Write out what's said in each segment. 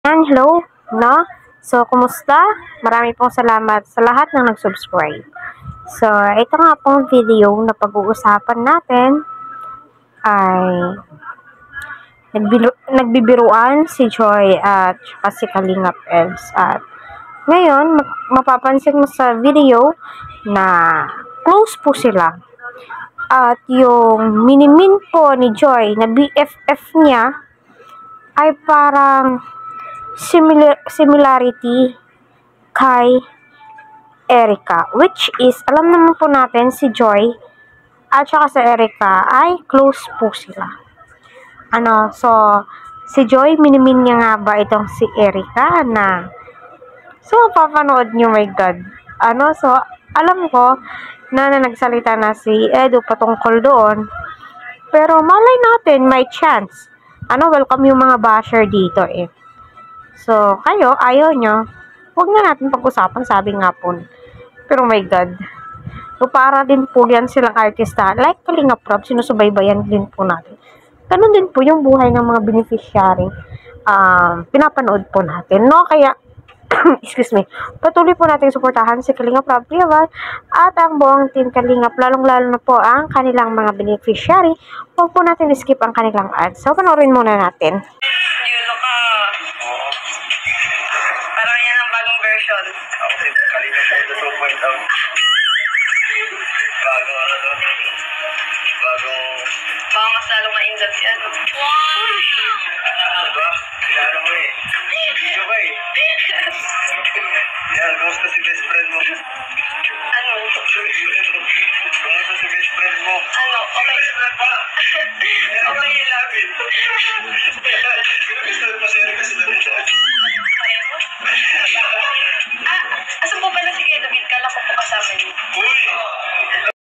Hello, no? So, kumusta? Marami pong salamat sa lahat ng nag-subscribe. So, ito nga pong video na pag-uusapan natin ay nagbibiruan si Joy at saka si Kalingap Eds. At ngayon, mapapansin mo sa video na close po sila. At yung minimin po ni Joy na BFF niya ay parang similarity kay Erica, which is, alam naman po natin si Joy at saka si Erica ay close po sila. So, si Joy, minimin niya nga ba itong si Erica na, so, papanood niyo, my God. So, alam ko na nagsalita na si Edu patungkol doon, pero malay natin, may chance. Welcome yung mga basher dito eh. So, kayo, ayaw nyo, huwag na natin pag-usapan, sabi nga po. Pero my God. So, para din po yan silang artista. Like Kalingap Rob, sinusubaybayan din po natin. Ganun din po yung buhay ng mga beneficiary. Pinapanood po natin, no? Kaya, excuse me, patuloy po natin suportahan si Kalingap Rob at ang buong team Kalingap, lalong-lalo na po ang kanilang mga beneficiary. Huwag po natin skip ang kanilang ads. So, panoorin muna natin. Parang yan ang bagong version. Kalingap Eds 2.0. Bagong... Baka mas lalong ma-injat si ano. Diba? Kilala mo eh. Video ka eh. Yan, kumusta si best friend mo? Ano? Kumusta si best friend mo? Ano? Okay. Okay, love it. Gusto mo si Erica si David siya? Asan po pala si Kuya David? Kala ko po kasama niyo. Uy!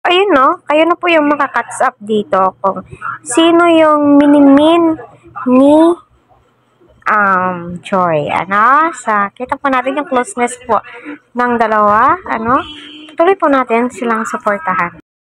Ayun no, kayo na po yung makakats up dito kung sino yung minimin ni Joy. Kita po natin yung closeness po ng dalawa. Tuloy po natin silang suportahan.